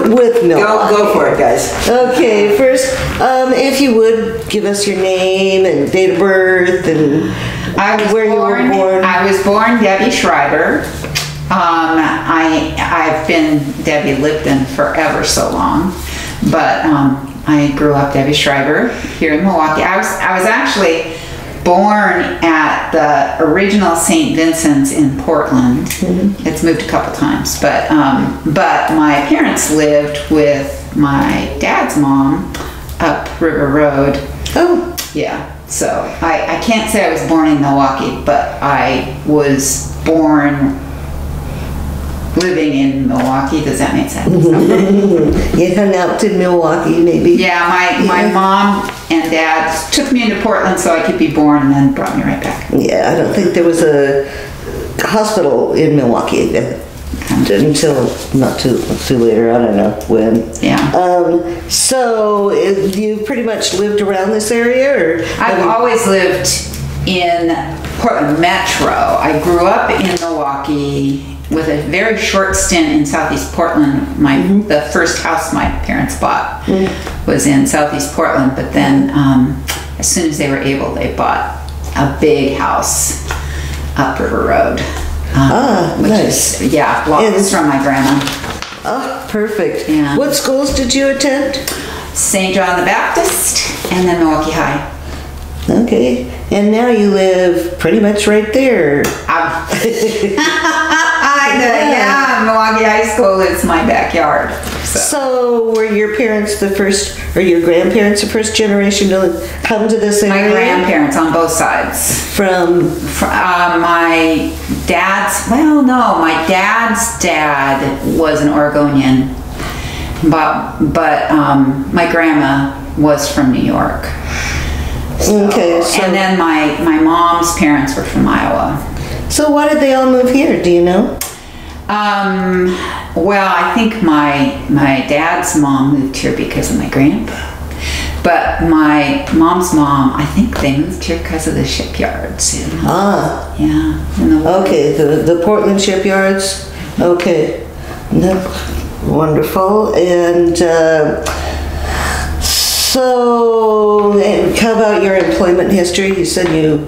with Milwaukie. Go for it, guys. Okay, first, if you would give us your name and date of birth and where you were born. I was born Debbie Schreiber. I've been Debbie Lipton for ever so long, but I grew up Debbie Schreiber here in Milwaukee. I was actually born at the original St. Vincent's in Portland. Mm-hmm. It's moved a couple times, but my parents lived with my dad's mom up River Road. Oh, yeah. So I can't say I was born in Milwaukee, but I was born living in Milwaukee. Does that make sense? You hung out in Milwaukee, maybe? Yeah, my mom and dad took me into Portland so I could be born and then brought me right back. Yeah, I don't think there was a hospital in Milwaukee until not too later. I don't know when. Yeah. So you pretty much lived around this area, or? I've always lived in Portland Metro. I grew up in Milwaukee with a very short stint in Southeast Portland. The first house my parents bought was in Southeast Portland, but then as soon as they were able, they bought a big house up River Road. Which nice. is, blocks from my grandma. Oh, perfect. Yeah. What schools did you attend? St. John the Baptist and then Milwaukee High. Okay. And now you live pretty much right there. Milwaukee High School is my backyard. So were your parents the first, or your grandparents the first generation to come to this area? My grandparents on both sides. From my dad's, my dad's dad was an Oregonian, but my grandma was from New York. Okay. And then my mom's parents were from Iowa. So why did they all move here? Do you know? Well, I think my dad's mom moved here because of my grandpa. But my mom's mom, I think they moved here because of the shipyards. Yeah. Okay, the Portland shipyards. Okay. Wonderful. And so, how about your employment history? You said you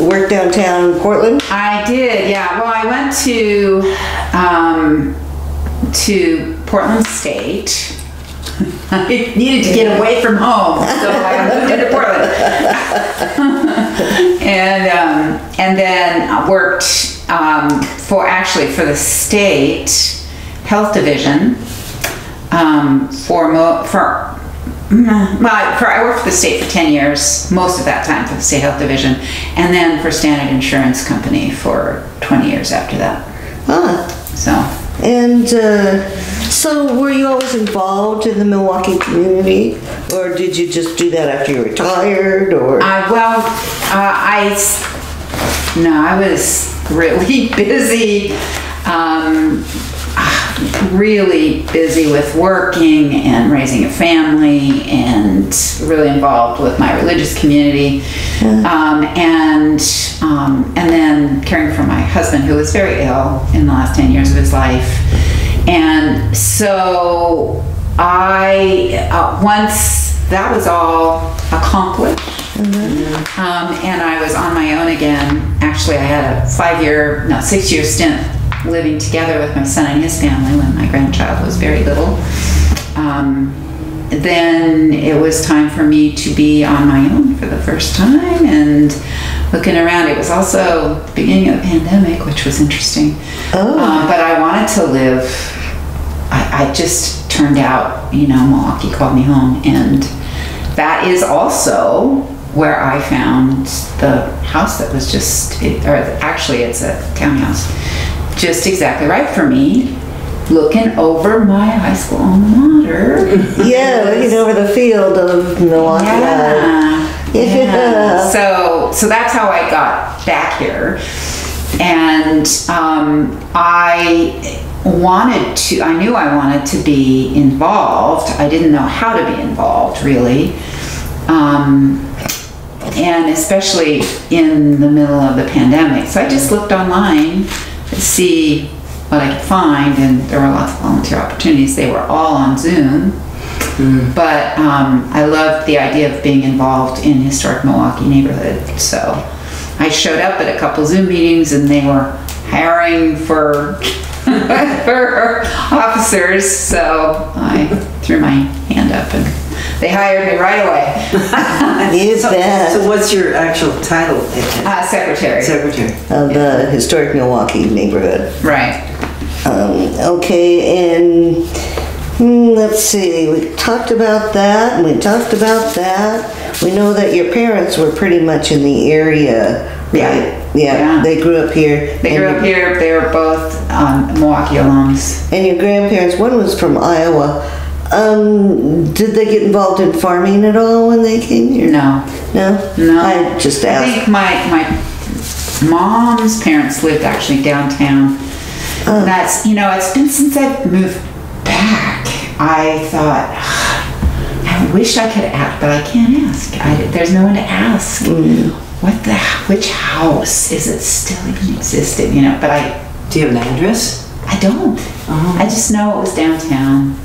worked downtown Portland? I did, yeah. Well, I went to Portland State. I needed to get away from home, so I moved into Portland. And then I worked for the state health division I worked for the state for 10 years, most of that time for the state health division, and then for Standard Insurance Company for 20 years after that. So were you always involved in the Milwaukee community, or did you just do that after you retired, or? I was really busy. Really busy with working and raising a family, and really involved with my religious community, and then caring for my husband, who was very ill in the last 10 years of his life. And so once that was all accomplished, and I was on my own again. Actually, I had a 6-year stint living together with my son and his family when my grandchild was very little. Then it was time for me to be on my own for the first time and looking around. It was also the beginning of the pandemic, which was interesting. But I wanted to live. I just turned out, Milwaukee called me home, and that is also where I found the house that was actually it's a townhouse, just exactly right for me, looking over my high school alma mater. Yeah, looking over the field of Milwaukee. Yeah. So that's how I got back here. And I knew I wanted to be involved. I didn't know how to be involved, really. And especially in the middle of the pandemic. So I just looked online to see what I could find, and there were lots of volunteer opportunities. They were all on Zoom. But I loved the idea of being involved in historic Milwaukie neighborhood. So I showed up at a couple Zoom meetings, and they were hiring for for officers. So I threw my hand up, and they hired me right away. So what's your actual title? Secretary. Secretary. Of the historic Milwaukie neighborhood. Right. Okay, and let's see, we talked about that, and we talked about that. We know that your parents were pretty much in the area, right? Yeah. They grew up here. They grew up here. They were both Milwaukie alums. And your grandparents, one was from Iowa. Did they get involved in farming at all when they came here? No. No? I just asked. I think my mom's parents lived actually downtown. That's, it's been since I've moved back. I thought, I wish I could ask, but I can't ask. There's no one to ask. Which house is it still even existed? But do you have an address? I don't. I just know it was downtown.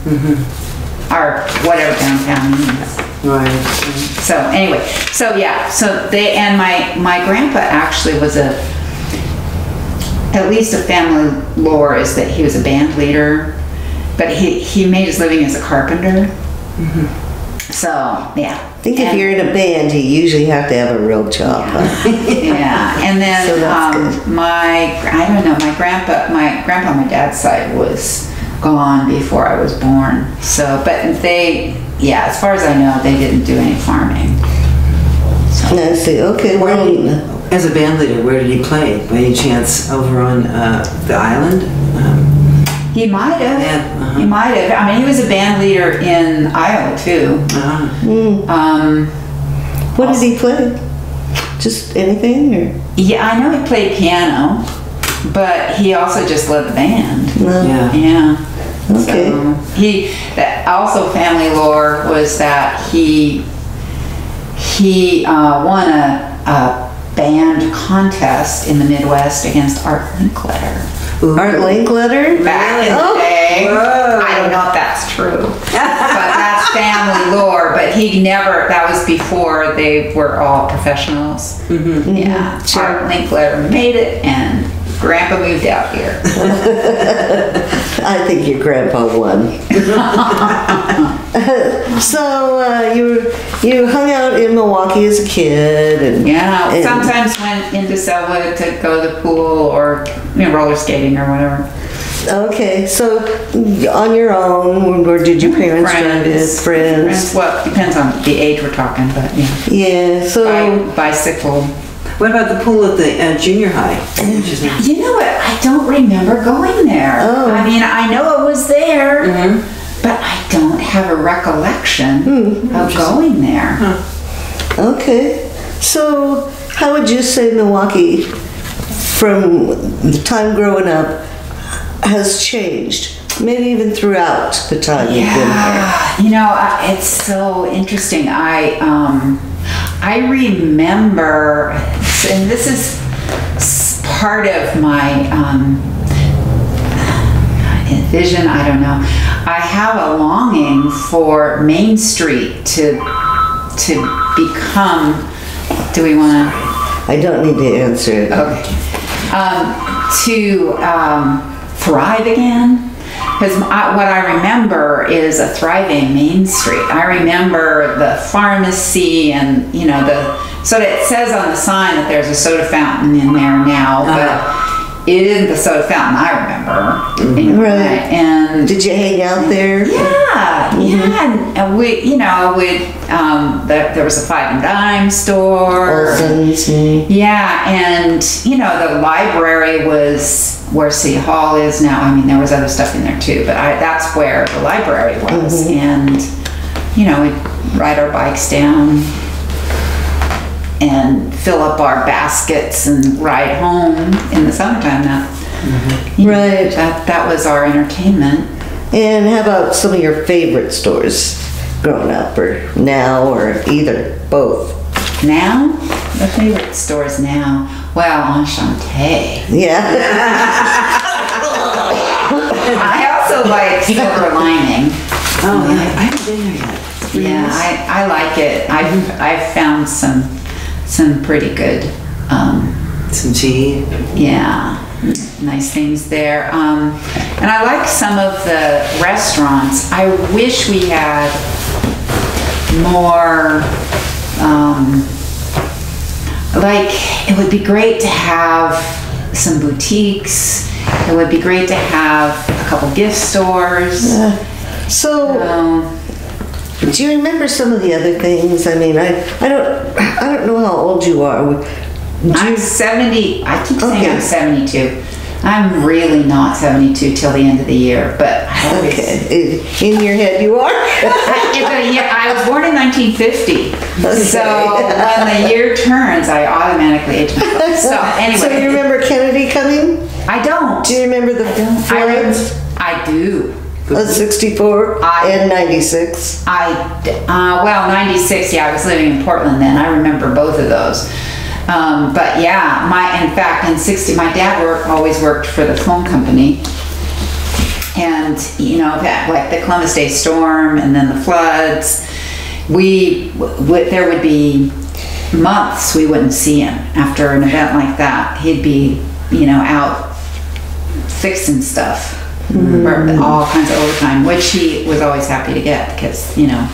Or whatever downtown means. Right. So anyway, so they, and my grandpa actually was at least a family lore is that he was a band leader, but he made his living as a carpenter. So yeah. I think if you're in a band, you usually have to have a real job. Yeah, and then So my grandpa, on my dad's side was gone before I was born. So, but as far as I know, they didn't do any farming. So. I see. Okay. As a band leader, where did he play? By any chance over on the island? He might have. He might have. I mean, he was a band leader in Iowa too. What did he play? Just anything, or? Yeah, I know he played piano, but he also just led the band. Yeah. Okay. So also family lore was that he won a band contest in the Midwest against Art Linkletter. Art Linkletter? Back in the day. Whoa. I don't know if that's true. But that's family lore. But that was before they were all professionals. Yeah. Sure. Art Linkletter made it, and Grandpa moved out here. I think your grandpa won. So you hung out in Milwaukie as a kid, and sometimes went into Selwood to go to the pool or roller skating or whatever. Okay, so on your own, or did your parents drive it? Friends? Well, depends on the age we're talking, but yeah. Yeah, so bicycle. What about the pool at the junior high? You know what? I don't remember going there. I mean, I know it was there, but I don't have a recollection of going there. Okay. So, how would you say Milwaukie, from the time growing up, has changed? Maybe even throughout the time you've been here. It's so interesting. I remember, and this is part of my vision, I don't know. I have a longing for Main Street to become, do we want to? I don't need to answer it. Okay. To thrive again. Because what I remember is a thriving Main Street. I remember the pharmacy and, so it says on the sign that there's a soda fountain in there now, but it isn't the soda fountain I remember. Right. And did you hang out there? Yeah, and we, there was a Five and Dime store. Olson's. Yeah, and the library was where City Hall is now. I mean, there was other stuff in there too, but that's where the library was. And we'd ride our bikes down and fill up our baskets and ride home in the summertime. Right. That was our entertainment. And how about some of your favorite stores growing up, or now, or either, both? Now? The favorite stores now? Well, Enchante. Yeah. also like Silver Lining. Oh, yeah, I haven't been there yet. Yeah, I like it. I've found some pretty good, Some tea. yeah, nice things there. And I like some of the restaurants. I wish we had more, like, it would be great to have some boutiques. It would be great to have a couple gift stores. So, do you remember some of the other things? I mean, I don't know how old you are. I'm 70. I keep saying Okay. I'm 72. I'm really not 72 till the end of the year, but I always, Okay, in your head you are. I was born in 1950, so when the year turns, I automatically age myself. So anyway, So you remember Kennedy coming? I don't. Do you remember the floods? I do. 64 and 96. Well, 96. Yeah, I was living in Portland then. I remember both of those. But yeah, in fact, in 60, my dad always worked for the phone company. And, you know, that, like the Columbus Day storm and then the floods, there would be months we wouldn't see him after an event like that. He'd be, you know, out fixing stuff, or all kinds of overtime, which he was always happy to get because, you know,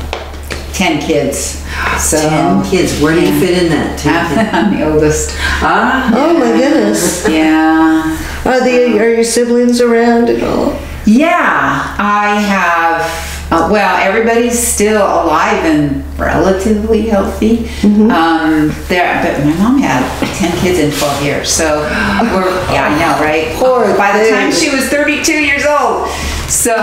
10 kids. So 10 kids. Where do you fit in that? 10 kids? I'm the oldest. Oh my goodness. Yeah. Are your siblings around at all? Yeah, I have, well, everybody's still alive and relatively healthy. But my mom had 10 kids in 12 years, so yeah, I know, right? Poor By the thing. time she was 32 years old. So,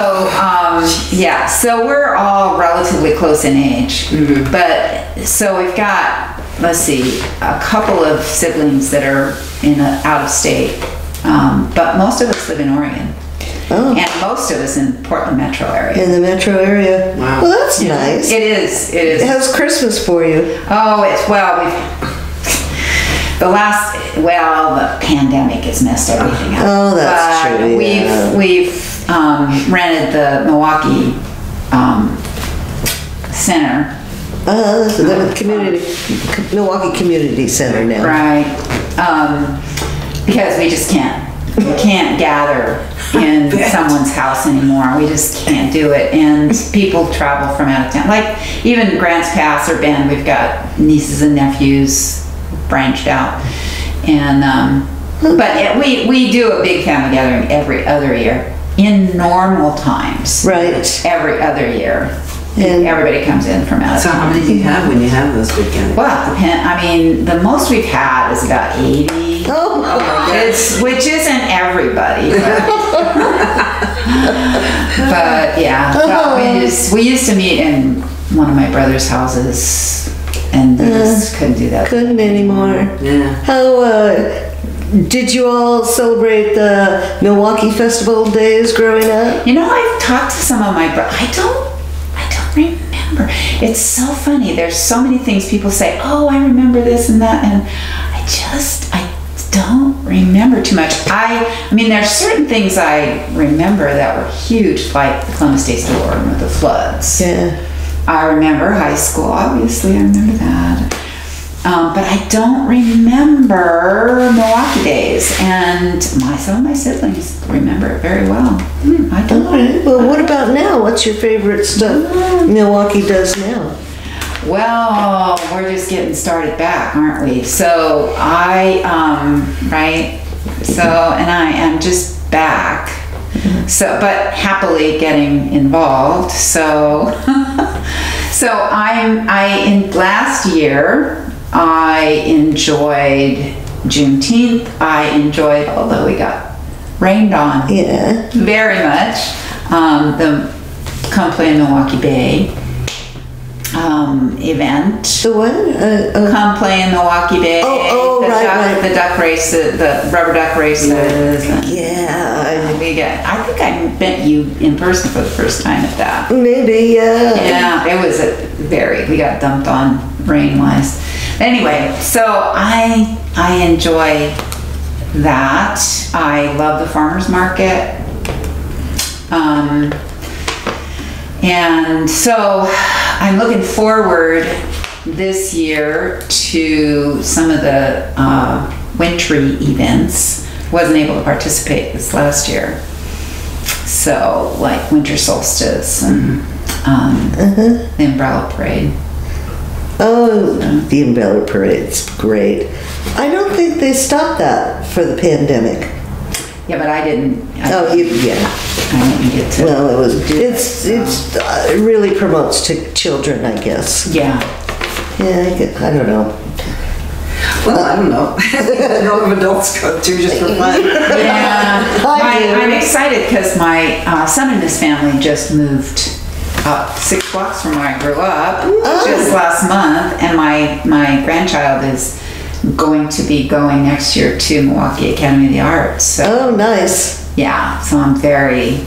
yeah, so we're all relatively close in age. But, so we've got, let's see, a couple of siblings that are out of state. But most of us live in Oregon. Oh. And most of us in Portland metro area. In the metro area. Wow. Well, that's nice. It is. How's Christmas for you? Oh, the pandemic has messed everything up. Oh, that's But true. Yeah. We've rented the Milwaukie Center. The Milwaukie Community Center now. Right. Because we just can't gather in someone's house anymore. We just can't do it. And people travel from out of town. Like even Grants Pass or Bend, we've got nieces and nephews branched out. And but we do a big family gathering every other year in normal times. Right. Every other year. And Everybody comes in from out of So town. how many do you have when you have those big gatherings? Well, I mean, the most we've had is about 80. Oh my God. Which isn't everybody. But yeah, but we used to meet in one of my brother's houses, and we just couldn't do that. Couldn't anymore. Yeah. How did you all celebrate the Milwaukie Festival days growing up? You know, I've talked to some of my brothers. I don't remember. It's so funny. There's so many things people say, oh, I remember this and that, and I don't remember too much. I mean, there's certain things I remember that were huge, like the Columbus Day storm or the floods. Yeah. I remember high school, obviously, I remember that. But I don't remember Milwaukie days, and some of my siblings remember it very well. I don't. All right. Well, what about now? What's your favorite stuff Milwaukie does now? Well, we're just getting started back, aren't we? So right? So, and I am just back. So, but happily getting involved. So, last year, I enjoyed Juneteenth. I enjoyed, although we got rained on Yeah. very much, the Come Play in Milwaukie Bay event. So what? Come Play in Milwaukie Bay. Right. The duck race, the rubber duck races. Yeah. I think I met you in person for the first time at that. Maybe, yeah. Yeah, it was we got dumped on rain-wise. Anyway, so I enjoy that. I love the farmer's market. And so I'm looking forward this year to some of the wintry events. Wasn't able to participate this last year. So like winter solstice and the umbrella parade. Oh, the umbrella parade's great. I don't think they stopped that for the pandemic. Yeah, but I didn't. Yeah. I didn't get to. Well, it really promotes to children, I guess. Yeah. Yeah, I don't know. Well, I don't know. I know if adults go too just for fun. Yeah. I'm excited because my son and his family just moved up 6 blocks from where I grew up just last month, and my grandchild is going to be going next year to Milwaukie Academy of the Arts. So, oh, nice. Yeah, so I'm very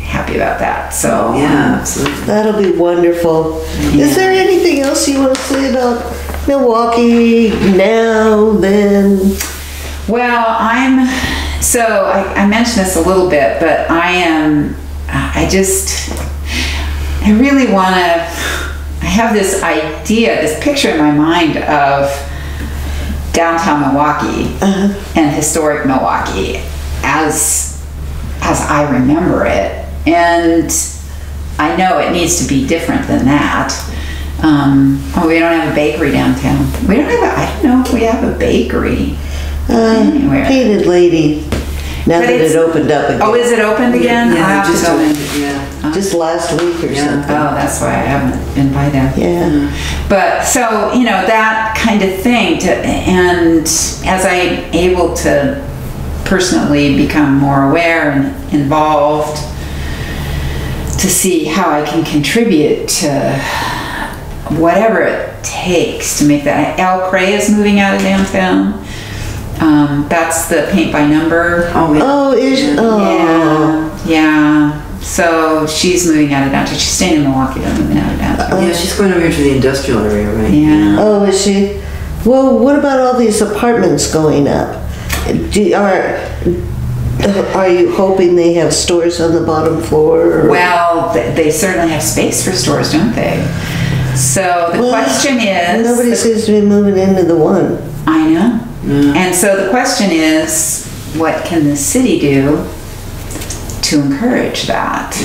happy about that. So yeah, absolutely. That'll be wonderful. Yeah. Is there anything else you want to say about Milwaukie now, then? Well, I mentioned this a little bit, but I really want to, I have this idea, this picture in my mind of downtown Milwaukie and historic Milwaukie as I remember it. And I know it needs to be different than that. We don't have a bakery downtown. We don't have I don't know if we have a bakery anywhere. Painted Lady. Now that it opened up again. Oh, is it opened again? Yeah, I'll have to just go in. opened, yeah. Just last week or something. Oh, that's why I haven't been by there. Yeah. But so, that kind of thing, and as I'm able to personally become more aware and involved, to see how I can contribute to whatever it takes to make that. Al Cray is moving out of downtown. That's the paint by number. Yeah. So she's moving out of downtown. She's staying in Milwaukie, but moving out of downtown. Yeah, she's going over here to the industrial area, right? Yeah. Oh, is she? Well, what about all these apartments going up? Are you hoping they have stores on the bottom floor? Or? Well, they certainly have space for stores, don't they? So the question is... Nobody seems to be moving into the one. I know. Yeah. And so the question is, what can the city do to encourage that?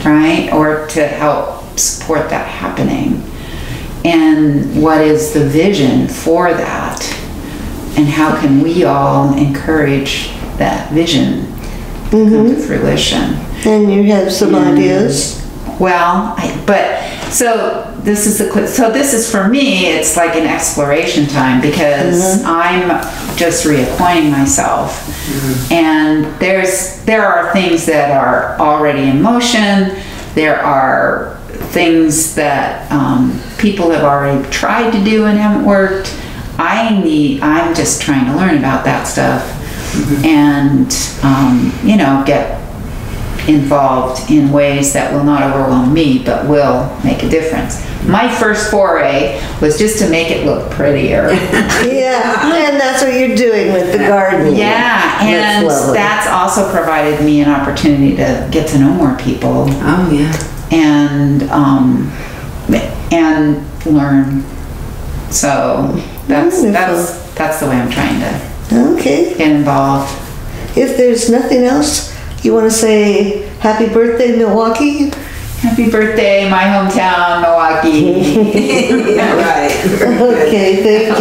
Right? Or to help support that happening? And what is the vision for that? And how can we all encourage that vision to come to fruition? And you have some ideas? Well, so this is for me, it's like an exploration time, because I'm just reacquainting myself. And there are things that are already in motion. There are things that people have already tried to do and haven't worked. I'm just trying to learn about that stuff and get involved in ways that will not overwhelm me, but will make a difference. My first foray was just to make it look prettier. Yeah, and that's what you're doing with the garden. Yeah, and that's also provided me an opportunity to get to know more people. Oh yeah. And learn. So that's the way I'm trying to get involved. If there's nothing else, you want to say happy birthday, Milwaukie? Happy birthday, my hometown, Milwaukie. Yeah, right. Okay, thank you.